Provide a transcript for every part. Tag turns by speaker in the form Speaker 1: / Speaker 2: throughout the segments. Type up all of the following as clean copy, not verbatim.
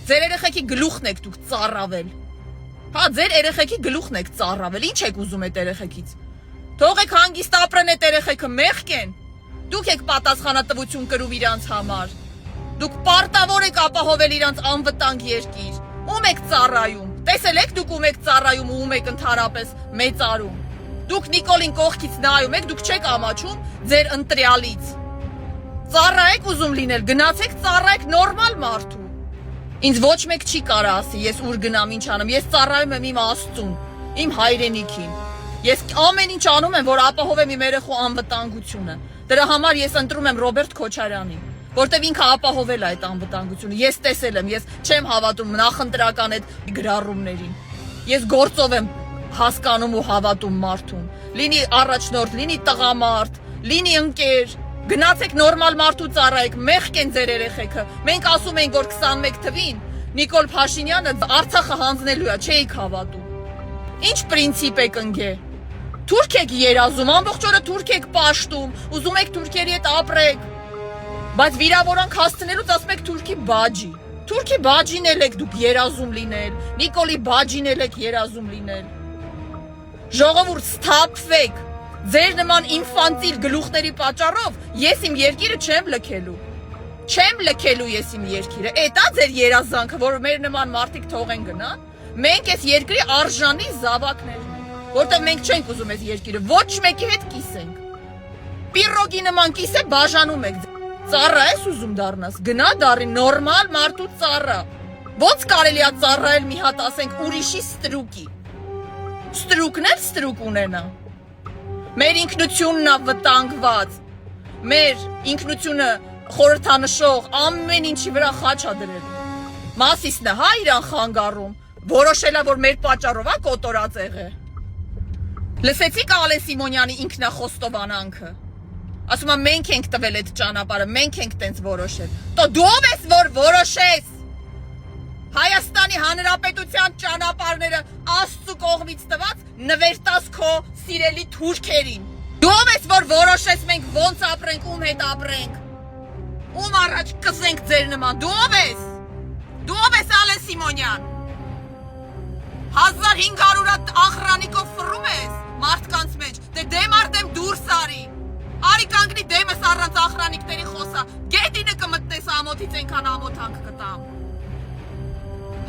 Speaker 1: Ձեր երեխեքի գլուխն եք դուք ծառավել։ Հա, ձեր երեխեքի գլուխն եք ծառավել։ Ինչ եք ուզում այդ երեխեքից։ Թողեք հանգիստ ապրեն այդ երեխեքը, մեղք են։ Դուք եք պատասխանատվություն կրում իրանց համար։ Դուք պարտավոր եք ապահովել իրանց անվտանգ երկիր։ Ում եք ծառայում։ Տեսել եք դուք ում եք ծառայում ու ում եք ընդհանրապես մեծարում։ Դուք Նիկոլին կողքից նայում եք, դուք չեք ամաչում ձեր ընտրյալից։ Ծառայեք ուզում լինել, գնացեք ծառայեք նորմալ մարդու։ Ինձ ոչ մեկ չի կարա ասի, ես ուր գնամ, ինչ անեմ, ես ծառայում եմ իմ Աստծուն, իմ հայրենիքին։ Ես ամեն ինչ անում եմ, որ ապահովեմ իմ երեխու անվտանգությունը։ Դրա համար ես ընտրում եմ Ռոբերտ Քոչարյանին, որտեվ ինքը ապահովել է այդ անվտանգությունը։ Ես տեսել եմ, ես չեմ հավատում նախընտրական այդ գրառումներին։ Ես գործով եմ հասկանում ու հավատում մարդուն։ Լինի առաջնորդ, լինի տղամարդ, լինի ընկեր, գնացեք նորմալ մարդու ծառայեք, մեղք են ձեր երեխեքը։ Մենք ասում ենք, որ 21 թվին Նիկոլ Փաշինյանը Արցախը հանձնելու է, չէիք հավատում։ Ինչ պրինցիպ եք ընկե։ Թուրք եք երազում, ամբողջ օրը թուրք եք պաշտում, ուզում եք թուրքերի հետ ապրեք։ Բայց վիրավորանք հասցնելուց ասում եք թուրքի բաջի։ Թուրքի բաջին էլ եք դուք երազում լինել, Նիկոլի բաջին էլ եք երազում լինել։ Ժողովուրդ, սթափվեք։ Ձեր նման ինֆանտիլ գլուխների պատճառով ես իմ երկիրը չեմ լքելու։ Չեմ լքելու ես իմ երկիրը։ Էտա ձեր երազանքը, որ մեր նման մարդիկ թողեն գնան։ Մենք այս երկրի արժանի զավակներն ենք, որտեղ մենք չենք ուզում այս երկիրը ոչ մեկի հետ կիսենք։ Պիրոգի նման կիսե բաժանում եք։ Ծառա ես ուզում դառնաս, գնա դառի նորմալ մարդու ծառա։ Ոնց կարելի է ծառայել մի հատ ասենք ուրիշի ստրուկի։ Ստրուկն էլ ստրուկ ունենա։ Մեր ինքնությունն է վտանգված։ Մեր ինքնությունը խորհրդանշող ամեն ինչի վրա խաչ է դրել։ Մասիսն է հա իրան խանգարում, որոշել է, որ մեր պատճառով է կոտորած եղե։ Լսեցիք Ալեն Սիմոնյանի ինքնախոստովանանքը։ Ասում է մենք ենք տվել այդ ճանապարհը, մենք ենք տենց որոշել։ Տո դու ով ես որ որոշես։ Հայաստանի Հանրապետության ճանապարհները Աստծու կողմից տված նվերտած քո սիրելի թուրքերին։ Դու ով ես որ որոշես մենք ոնց ապրենք, ում հետ ապրենք։ Ում առաջ կզենք ձեր նման։ Դու ով ես։ Դու ով ես Ալեն Սիմոնյան։ 1500 ախրանիկով ֆռում ես մարդկանց մեջ։ Դե դեմ առ դեմ դուրս արի։ Արի կանգնի դեմս առանց ախրանիկների խոսա։ Գետինը կմտնես ամոթից այնքան ամոթանք կտամ։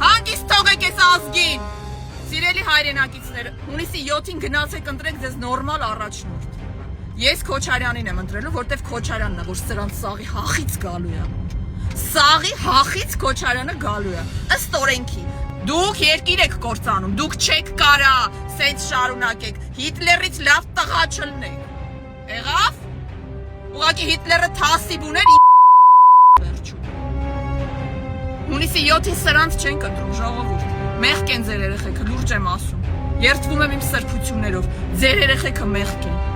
Speaker 1: Հանգիստ թողեք ես ազգին։ Սիրելի հայրենակիցներ, հունիսի 7-ին գնացեք ընտրեք ձեզ նորմալ առաջնորդ։ Ես Քոչարյանին եմ ընտրելու, որտեվ Քոչարյանն է, որ սրանց սաղի հախից գալու է։ Սաղի հախից Քոչարյանը գալու է։ Ըստ օրենքի։ Դուք երկիր եք կործանում, դուք չեք կարա սենց շարունակեք, Հիտլերից լավ տղա չլնեք։ Եղավ։ Ուղղակի Հիտլերը թասիբ ուներ վերջում։ Հունիսի 7-ին սրանց չենք ընտրում, ժողովուրդ։ Մեղք են ձեր երեխեքը, լուրջ եմ ասում։ Երդվում եմ իմ սրբություններով, ձեր երեխեքը մեղք են։